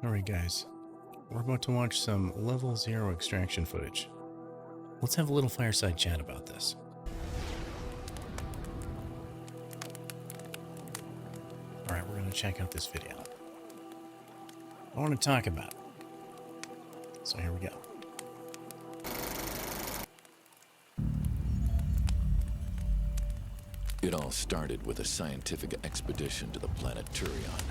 Alright guys, we're about to watch some level 0 extraction footage. Let's have a little fireside chat about this. Alright, we're going to check out this video. I want to talk about it. So here we go. It all started with a scientific expedition to the planet Turion,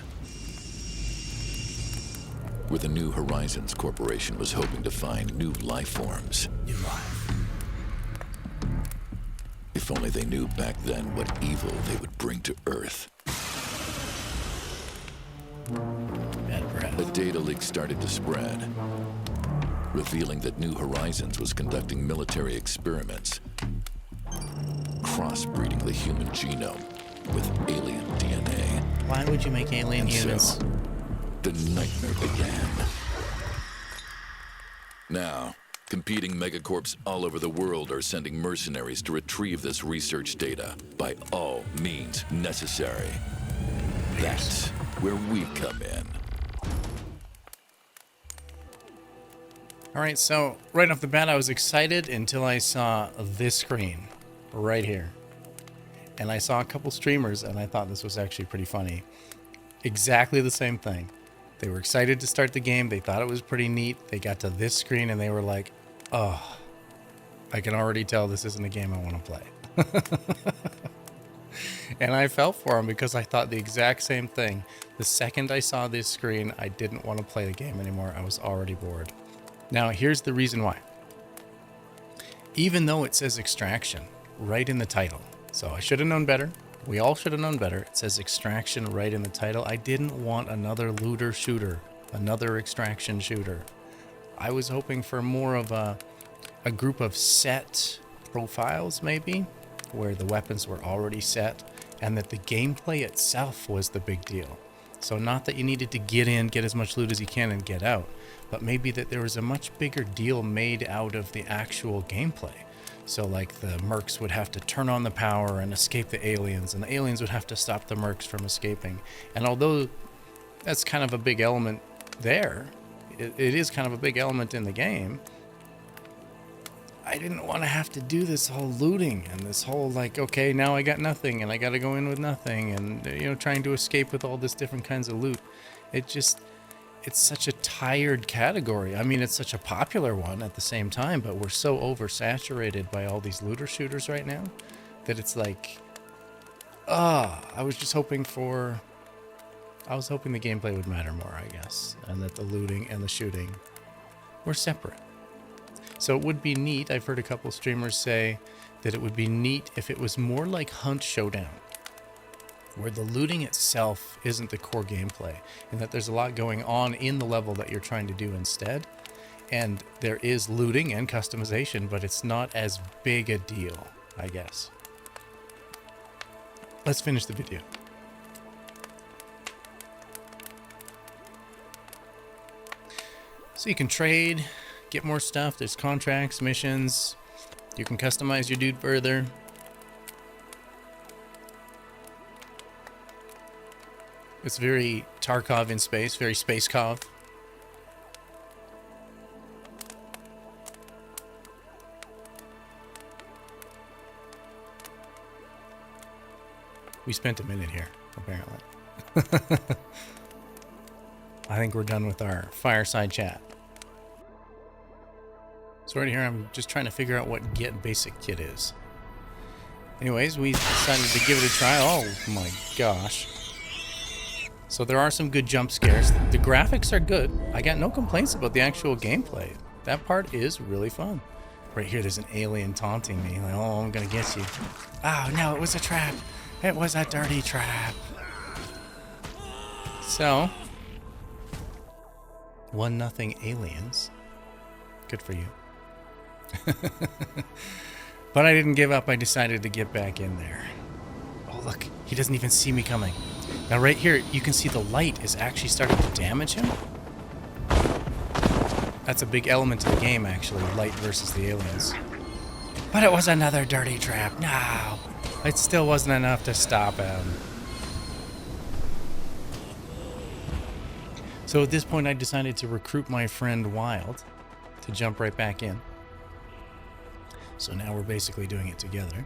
where the New Horizons Corporation was hoping to find new life forms. New life. If only they knew back then what evil they would bring to Earth. Bad breath. A data leak started to spread, revealing that New Horizons was conducting military experiments, crossbreeding the human genome with alien DNA. Why would you make alien humans? So, the nightmare began. Now, competing megacorps all over the world are sending mercenaries to retrieve this research data by all means necessary. That's where we come in. Alright, so right off the bat I was excited until I saw this screen right here. And I saw a couple streamers and I thought this was actually pretty funny. Exactly the same thing. They were excited to start the game. They thought it was pretty neat. They got to this screen and they were like, oh, I can already tell this isn't a game I want to play. And I fell for them because I thought the exact same thing. The second I saw this screen, I didn't want to play the game anymore. I was already bored. Now, here's the reason why. Even though it says extraction right in the title, so I should have known better. We all should have known better. It says extraction right in the title. I didn't want another looter shooter, another extraction shooter. I was hoping for more of a group of set profiles, maybe, where the weapons were already set and that the gameplay itself was the big deal. So not that you needed to get in, get as much loot as you can and get out, but maybe that there was a much bigger deal made out of the actual gameplay. So like the mercs would have to turn on the power and escape the aliens, and the aliens would have to stop the mercs from escaping. And although that's kind of a big element there, it is kind of a big element in the game, I didn't want to have to do this whole looting and this whole like, okay, now I got nothing and I got to go in with nothing and, you know, trying to escape with all this different kinds of loot. It's such a tired category. I mean, it's such a popular one at the same time, but we're so oversaturated by all these looter shooters right now that it's like, I was hoping the gameplay would matter more, I guess, and that the looting and the shooting were separate. So it would be neat. I've heard a couple streamers say that it would be neat if it was more like Hunt Showdown, where the looting itself isn't the core gameplay, and that there's a lot going on in the level that you're trying to do instead. And there is looting and customization, but it's not as big a deal, I guess. Let's finish the video. So you can trade, get more stuff. There's contracts, missions. You can customize your dude further. It's very Tarkov in space, very Spacekov. We spent a minute here, apparently. I think we're done with our fireside chat. So right here, I'm just trying to figure out what Get Basic Kit is. Anyways, we decided to give it a try. Oh my gosh. So there are some good jump scares. The graphics are good. I got no complaints about the actual gameplay. That part is really fun. Right here, there's an alien taunting me. Like, oh, I'm gonna get you. Oh no, it was a trap. It was a dirty trap. So, 1-0 aliens. Good for you. But I didn't give up. I decided to get back in there. Oh look, he doesn't even see me coming. Now right here, you can see the light is actually starting to damage him. That's a big element of the game, actually, light versus the aliens. But it was another dirty trap. No, it still wasn't enough to stop him. So at this point, I decided to recruit my friend Wild to jump right back in. So now we're basically doing it together.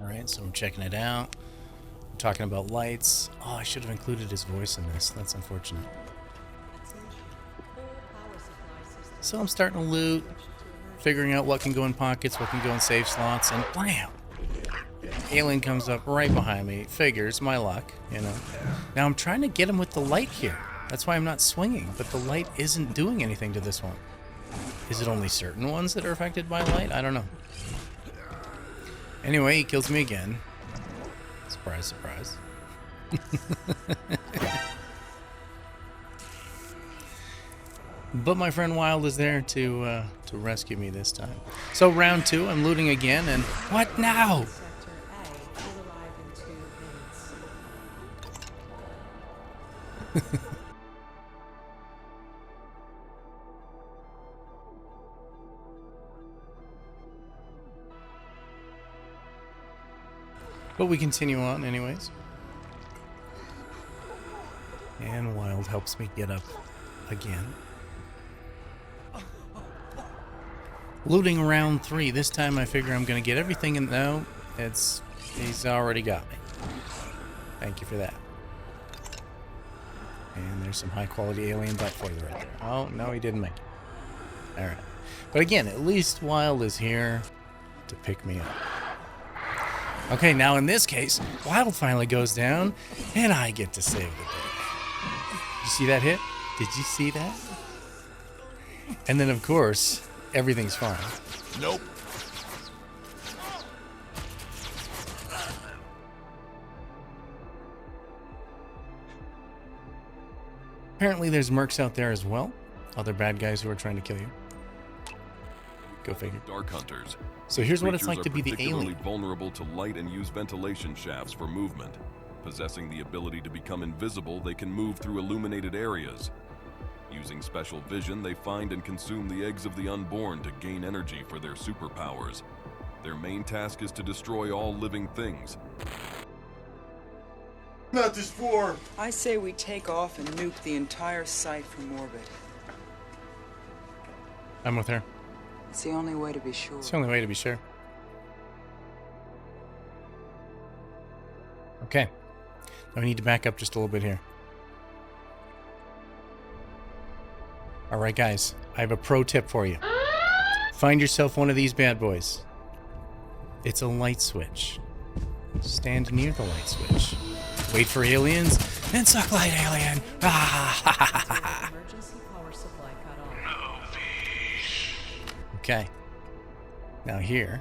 Alright, so I'm checking it out. I'm talking about lights. Oh, I should have included his voice in this. That's unfortunate. So I'm starting to loot, figuring out what can go in pockets, what can go in safe slots, and blam! Alien comes up right behind me. Figures, my luck, you know. Now I'm trying to get him with the light here. That's why I'm not swinging, but the light isn't doing anything to this one. Is it only certain ones that are affected by light? I don't know. Anyway, he kills me again. Surprise, surprise. But my friend Wild is there to rescue me this time. So round 2, I'm looting again, and what now? But we continue on anyways. And Wild helps me get up again. Looting round 3. This time I figure I'm going to get everything in. No, he's already got me. Thank you for that. And there's some high quality alien butt for you right there. Oh, no, he didn't make it. Alright. But again, at least Wild is here to pick me up. Okay, now in this case, Wild finally goes down, and I get to save the day. Did you see that hit? Did you see that? And then, of course, everything's fine. Nope. Apparently there's mercs out there as well. Other bad guys who are trying to kill you. Go figure. Dark hunters. So here's what it's like to be the alien. Vulnerable to light and use ventilation shafts for movement. Possessing the ability to become invisible, they can move through illuminated areas. Using special vision, they find and consume the eggs of the unborn to gain energy for their superpowers. Their main task is to destroy all living things. Not this for. I say we take off and nuke the entire site from orbit. I'm with her. It's the only way to be sure. It's the only way to be sure. Okay. Now we need to back up just a little bit here. Alright guys, I have a pro tip for you. Find yourself one of these bad boys. It's a light switch. Stand near the light switch. Wait for aliens, then suck light, alien. Ah! Emergency power supply cut off. Okay. Now here.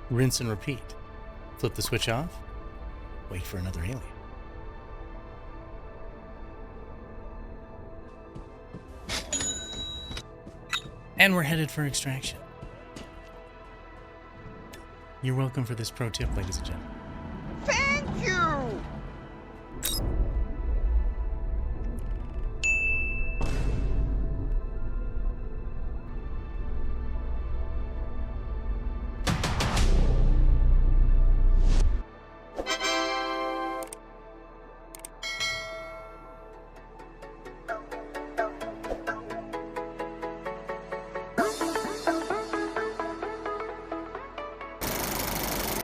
Rinse and repeat. Flip the switch off. Wait for another alien. And we're headed for extraction. You're welcome for this pro tip, ladies and gentlemen.